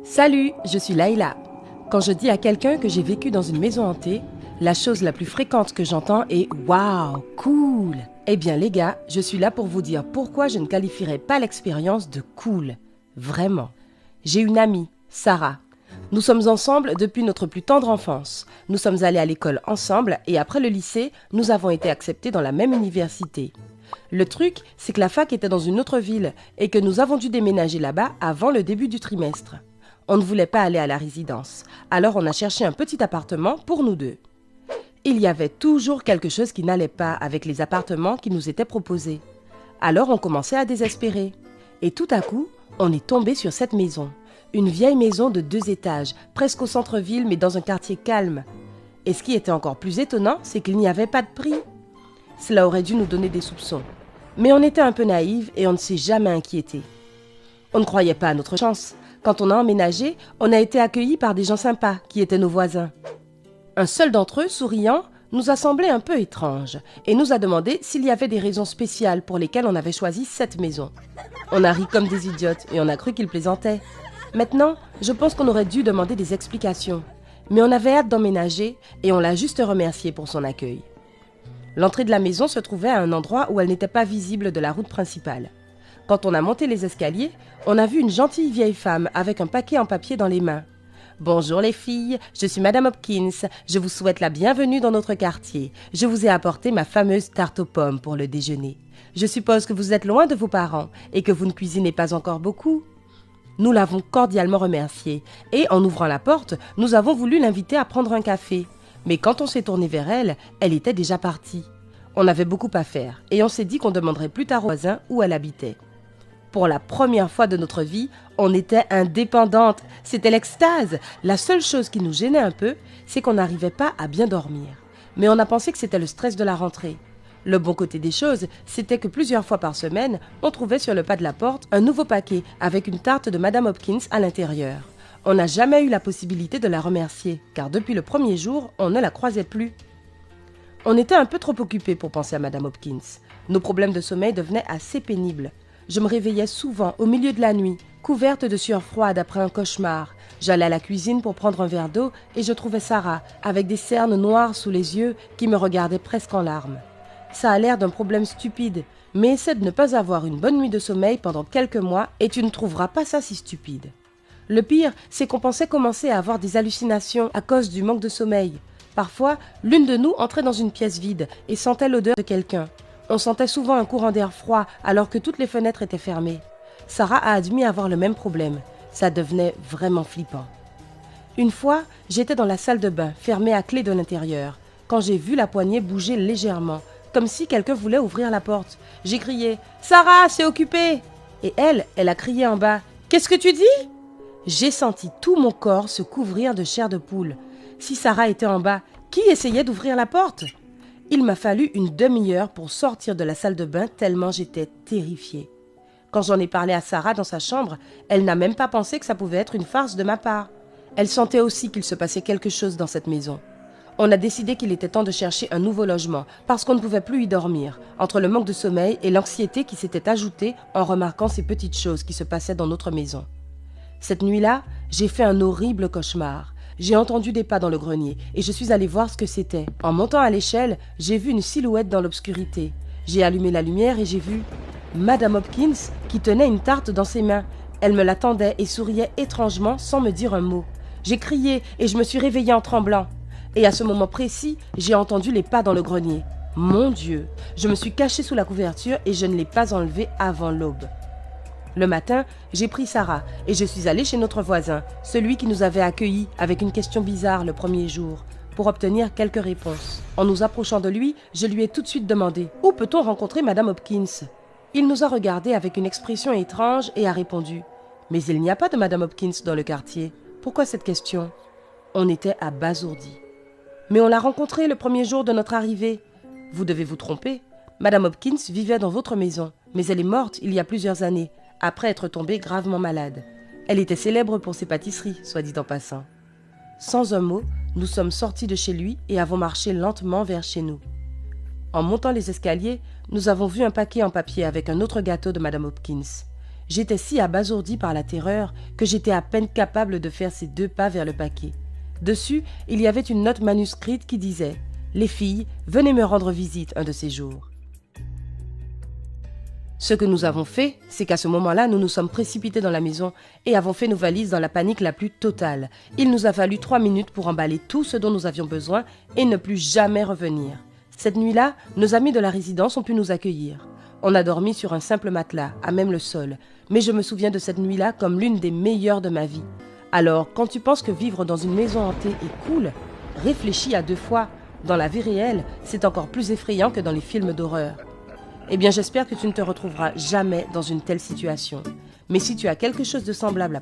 Salut, je suis Laïla. Quand je dis à quelqu'un que j'ai vécu dans une maison hantée, la chose la plus fréquente que j'entends est « Waouh, cool !» Eh bien les gars, je suis là pour vous dire pourquoi je ne qualifierais pas l'expérience de cool. Vraiment. J'ai une amie, Sarah. Nous sommes ensemble depuis notre plus tendre enfance. Nous sommes allés à l'école ensemble et après le lycée, nous avons été acceptés dans la même université. Le truc, c'est que la fac était dans une autre ville et que nous avons dû déménager là-bas avant le début du trimestre. On ne voulait pas aller à la résidence, alors on a cherché un petit appartement pour nous deux. Il y avait toujours quelque chose qui n'allait pas avec les appartements qui nous étaient proposés. Alors on commençait à désespérer. Et tout à coup, on est tombé sur cette maison. Une vieille maison de 2 étages, presque au centre-ville mais dans un quartier calme. Et ce qui était encore plus étonnant, c'est qu'il n'y avait pas de prix. Cela aurait dû nous donner des soupçons. Mais on était un peu naïfs et on ne s'est jamais inquiété. On ne croyait pas à notre chance. Quand on a emménagé, on a été accueillis par des gens sympas qui étaient nos voisins. Un seul d'entre eux, souriant, nous a semblé un peu étrange et nous a demandé s'il y avait des raisons spéciales pour lesquelles on avait choisi cette maison. On a ri comme des idiotes et on a cru qu'il plaisantait. Maintenant, je pense qu'on aurait dû demander des explications. Mais on avait hâte d'emménager et on l'a juste remercié pour son accueil. L'entrée de la maison se trouvait à un endroit où elle n'était pas visible de la route principale. Quand on a monté les escaliers, on a vu une gentille vieille femme avec un paquet en papier dans les mains. « Bonjour les filles, je suis Madame Hopkins, je vous souhaite la bienvenue dans notre quartier. Je vous ai apporté ma fameuse tarte aux pommes pour le déjeuner. Je suppose que vous êtes loin de vos parents et que vous ne cuisinez pas encore beaucoup. » Nous l'avons cordialement remerciée et en ouvrant la porte, nous avons voulu l'inviter à prendre un café. Mais quand on s'est tourné vers elle, elle était déjà partie. On avait beaucoup à faire et on s'est dit qu'on demanderait plus tard aux voisins où elle habitait. Pour la première fois de notre vie, on était indépendantes. C'était l'extase. La seule chose qui nous gênait un peu, c'est qu'on n'arrivait pas à bien dormir. Mais on a pensé que c'était le stress de la rentrée. Le bon côté des choses, c'était que plusieurs fois par semaine, on trouvait sur le pas de la porte un nouveau paquet avec une tarte de Madame Hopkins à l'intérieur. On n'a jamais eu la possibilité de la remercier, car depuis le premier jour, on ne la croisait plus. On était un peu trop occupés pour penser à Madame Hopkins. Nos problèmes de sommeil devenaient assez pénibles. Je me réveillais souvent au milieu de la nuit, couverte de sueur froide après un cauchemar. J'allais à la cuisine pour prendre un verre d'eau et je trouvais Sarah, avec des cernes noires sous les yeux, qui me regardait presque en larmes. Ça a l'air d'un problème stupide, mais essaie de ne pas avoir une bonne nuit de sommeil pendant quelques mois et tu ne trouveras pas ça si stupide. Le pire, c'est qu'on pensait commencer à avoir des hallucinations à cause du manque de sommeil. Parfois, l'une de nous entrait dans une pièce vide et sentait l'odeur de quelqu'un. On sentait souvent un courant d'air froid alors que toutes les fenêtres étaient fermées. Sarah a admis avoir le même problème. Ça devenait vraiment flippant. Une fois, j'étais dans la salle de bain, fermée à clé de l'intérieur, quand j'ai vu la poignée bouger légèrement, comme si quelqu'un voulait ouvrir la porte. J'ai crié « Sarah, c'est occupé !» Et elle a crié en bas « Qu'est-ce que tu dis ?» J'ai senti tout mon corps se couvrir de chair de poule. Si Sarah était en bas, qui essayait d'ouvrir la porte ? Il m'a fallu une demi-heure pour sortir de la salle de bain tellement j'étais terrifiée. Quand j'en ai parlé à Sarah dans sa chambre, elle n'a même pas pensé que ça pouvait être une farce de ma part. Elle sentait aussi qu'il se passait quelque chose dans cette maison. On a décidé qu'il était temps de chercher un nouveau logement parce qu'on ne pouvait plus y dormir, entre le manque de sommeil et l'anxiété qui s'était ajoutée en remarquant ces petites choses qui se passaient dans notre maison. Cette nuit-là, j'ai fait un horrible cauchemar. J'ai entendu des pas dans le grenier et je suis allée voir ce que c'était. En montant à l'échelle, j'ai vu une silhouette dans l'obscurité. J'ai allumé la lumière et j'ai vu Madame Hopkins qui tenait une tarte dans ses mains. Elle me la tendait et souriait étrangement sans me dire un mot. J'ai crié et je me suis réveillée en tremblant. Et à ce moment précis, j'ai entendu les pas dans le grenier. Mon Dieu, je me suis cachée sous la couverture et je ne l'ai pas enlevée avant l'aube. Le matin, j'ai pris Sarah et je suis allée chez notre voisin, celui qui nous avait accueillis avec une question bizarre le premier jour, pour obtenir quelques réponses. En nous approchant de lui, je lui ai tout de suite demandé « Où peut-on rencontrer Madame Hopkins ?» Il nous a regardés avec une expression étrange et a répondu « Mais il n'y a pas de Madame Hopkins dans le quartier. Pourquoi cette question ?» On était abasourdis. « Mais on l'a rencontrée le premier jour de notre arrivée. »« Vous devez vous tromper. Madame Hopkins vivait dans votre maison, mais elle est morte il y a plusieurs années. » Après être tombée gravement malade. Elle était célèbre pour ses pâtisseries, soit dit en passant. Sans un mot, nous sommes sortis de chez lui et avons marché lentement vers chez nous. En montant les escaliers, nous avons vu un paquet en papier avec un autre gâteau de Madame Hopkins. J'étais si abasourdi par la terreur que j'étais à peine capable de faire ces 2 pas vers le paquet. Dessus, il y avait une note manuscrite qui disait « Les filles, venez me rendre visite un de ces jours ». Ce que nous avons fait, c'est qu'à ce moment-là, nous nous sommes précipités dans la maison et avons fait nos valises dans la panique la plus totale. Il nous a fallu 3 minutes pour emballer tout ce dont nous avions besoin et ne plus jamais revenir. Cette nuit-là, nos amis de la résidence ont pu nous accueillir. On a dormi sur un simple matelas, à même le sol, mais je me souviens de cette nuit-là comme l'une des meilleures de ma vie. Alors, quand tu penses que vivre dans une maison hantée est cool, réfléchis à 2 fois. Dans la vie réelle, c'est encore plus effrayant que dans les films d'horreur. Eh bien, j'espère que tu ne te retrouveras jamais dans une telle situation. Mais si tu as quelque chose de semblable à